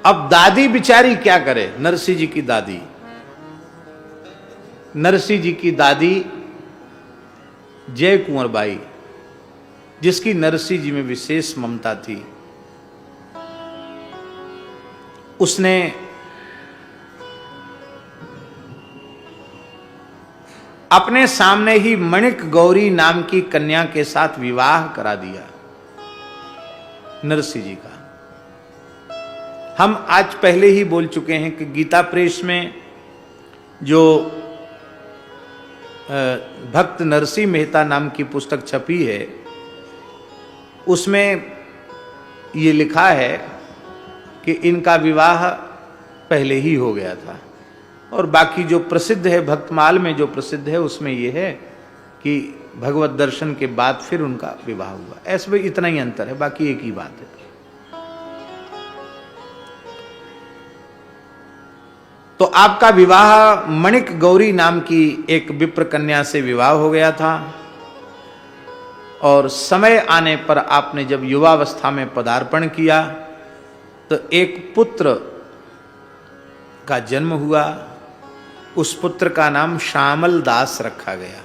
अब दादी बिचारी क्या करे, नरसिंह जी की दादी, नरसिंह जी की दादी जय कुंवर बाई, जिसकी नरसिंह जी में विशेष ममता थी, उसने अपने सामने ही मणिक गौरी नाम की कन्या के साथ विवाह करा दिया नरसिंह जी का। हम आज पहले ही बोल चुके हैं कि गीता प्रेस में जो भक्त नरसिंह मेहता नाम की पुस्तक छपी है, उसमें ये लिखा है कि इनका विवाह पहले ही हो गया था, और बाकी जो प्रसिद्ध है भक्तमाल में जो प्रसिद्ध है उसमें यह है कि भगवत दर्शन के बाद फिर उनका विवाह हुआ। ऐसे में इतना ही अंतर है, बाकी एक ही बात है। तो आपका विवाह मणिक गौरी नाम की एक विप्र कन्या से विवाह हो गया था, और समय आने पर आपने जब युवावस्था में पदार्पण किया तो एक पुत्र का जन्म हुआ। उस पुत्र का नाम श्यामल दास रखा गया,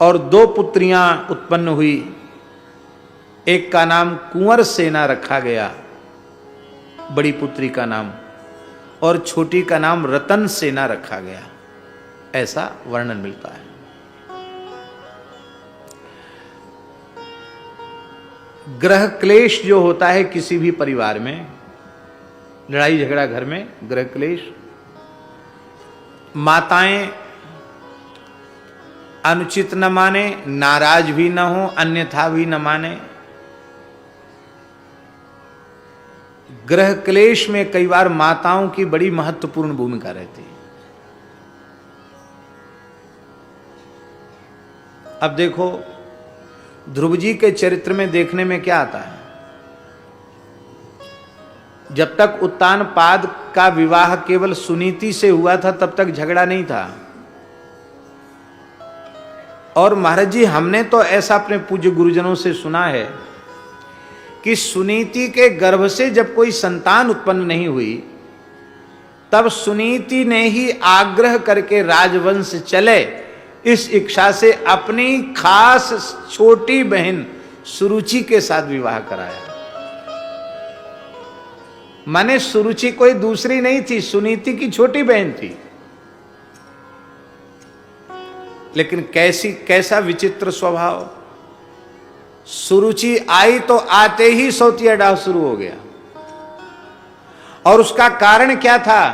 और दो पुत्रियां उत्पन्न हुई। एक का नाम कुंवर सेना रखा गया, बड़ी पुत्री का नाम, और छोटी का नाम रतन सेना रखा गया। ऐसा वर्णन मिलता है। ग्रह क्लेश जो होता है किसी भी परिवार में, लड़ाई झगड़ा घर में, ग्रह क्लेश, माताएं अनुचित न माने, नाराज भी न हो, अन्यथा भी न माने। ग्रह क्लेश में कई बार माताओं की बड़ी महत्वपूर्ण भूमिका रहती है। अब देखो, ध्रुव जी के चरित्र में देखने में क्या आता है, जब तक उत्तानपाद का विवाह केवल सुनीति से हुआ था तब तक झगड़ा नहीं था। और महाराज जी, हमने तो ऐसा अपने पूज्य गुरुजनों से सुना है कि सुनीति के गर्भ से जब कोई संतान उत्पन्न नहीं हुई, तब सुनीति ने ही आग्रह करके राजवंश चले इस इच्छा से अपनी खास छोटी बहन सुरुचि के साथ विवाह कराया। माने सुरुचि कोई दूसरी नहीं थी, सुनीति की छोटी बहन थी। लेकिन कैसा विचित्र स्वभाव, सुरुचि आई तो आते ही सौतिया डाव शुरू हो गया। और उसका कारण क्या था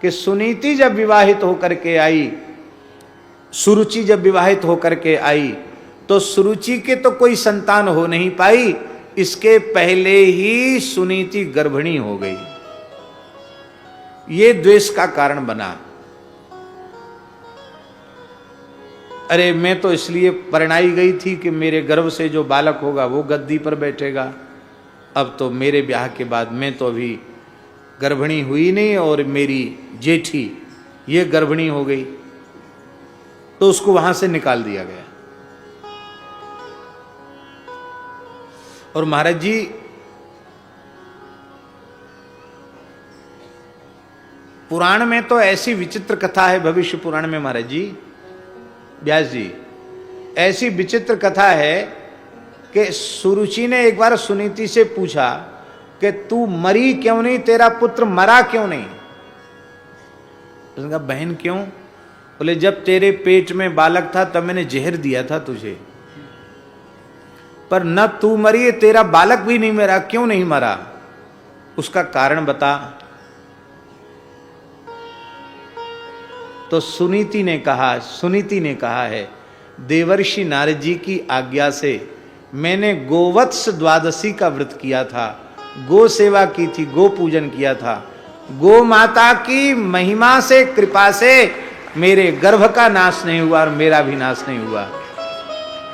कि सुनीति जब विवाहित होकर के आई, सुरुचि जब विवाहित होकर के आई, तो सुरुचि के तो कोई संतान हो नहीं पाई, इसके पहले ही सुनीति गर्भिणी हो गई। ये द्वेष का कारण बना। अरे मैं तो इसलिए परिणाई गई थी कि मेरे गर्भ से जो बालक होगा वो गद्दी पर बैठेगा। अब तो मेरे ब्याह के बाद मैं तो अभी गर्भिणी हुई नहीं, और मेरी जेठी ये गर्भिणी हो गई, तो उसको वहां से निकाल दिया गया। और महाराज जी, पुराण में तो ऐसी विचित्र कथा है, भविष्य पुराण में महाराज जी, व्यास जी, ऐसी विचित्र कथा है कि सुरुचि ने एक बार सुनीति से पूछा कि तू मरी क्यों नहीं, तेरा पुत्र मरा क्यों नहीं। उसने कहा बहन क्यों? बोले जब तेरे पेट में बालक था तब मैंने जहर दिया था तुझे, पर न तू मरी, तेरा बालक भी नहीं मरा, क्यों नहीं मरा, उसका कारण बता। तो सुनीति ने कहा है, देवर्षि नारद जी की आज्ञा से मैंने गोवत्स द्वादशी का व्रत किया था, गो सेवा की थी, गो पूजन किया था। गो माता की महिमा से, कृपा से मेरे गर्भ का नाश नहीं हुआ और मेरा भी नाश नहीं हुआ,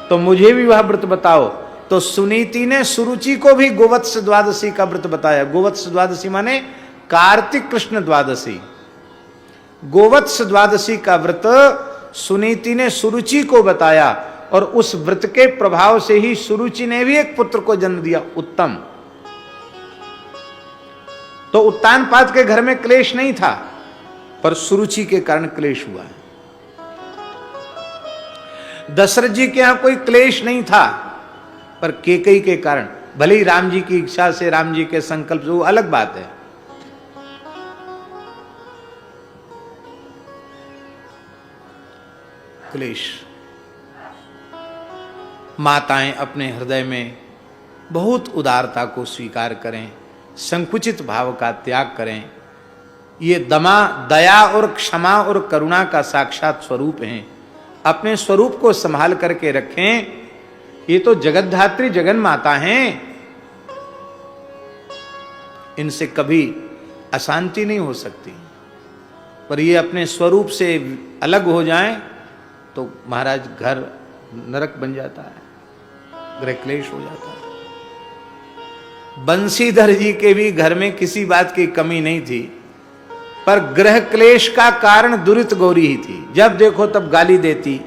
तो मुझे भी वह व्रत बताओ। तो सुनीति ने सुरुचि को भी गोवत्स द्वादशी का व्रत बताया। गोवत्स द्वादशी माने कार्तिक कृष्ण द्वादशी। गोवत्स द्वादशी का व्रत सुनीति ने सुरुचि को बताया, और उस व्रत के प्रभाव से ही सुरुचि ने भी एक पुत्र को जन्म दिया, उत्तम। तो उत्तानपाद के घर में क्लेश नहीं था, पर सुरुचि के कारण क्लेश हुआ है। दशरथ जी के यहां कोई क्लेश नहीं था, पर केकई के कारण, भले ही राम जी की इच्छा से, राम जी के संकल्प से, वो अलग बात है। क्लेश। माताएं अपने हृदय में बहुत उदारता को स्वीकार करें, संकुचित भाव का त्याग करें। ये दया और क्षमा और करुणा का साक्षात स्वरूप हैं। अपने स्वरूप को संभाल करके रखें। ये तो जगतधात्री जगन माता हैं, इनसे कभी अशांति नहीं हो सकती। पर ये अपने स्वरूप से अलग हो जाएं तो महाराज घर नरक बन जाता है, गृह क्लेश हो जाता है। बंशीधर जी के भी घर में किसी बात की कमी नहीं थी, पर गृह क्लेश का कारण दुरित गौरी ही थी। जब देखो तब गाली देती,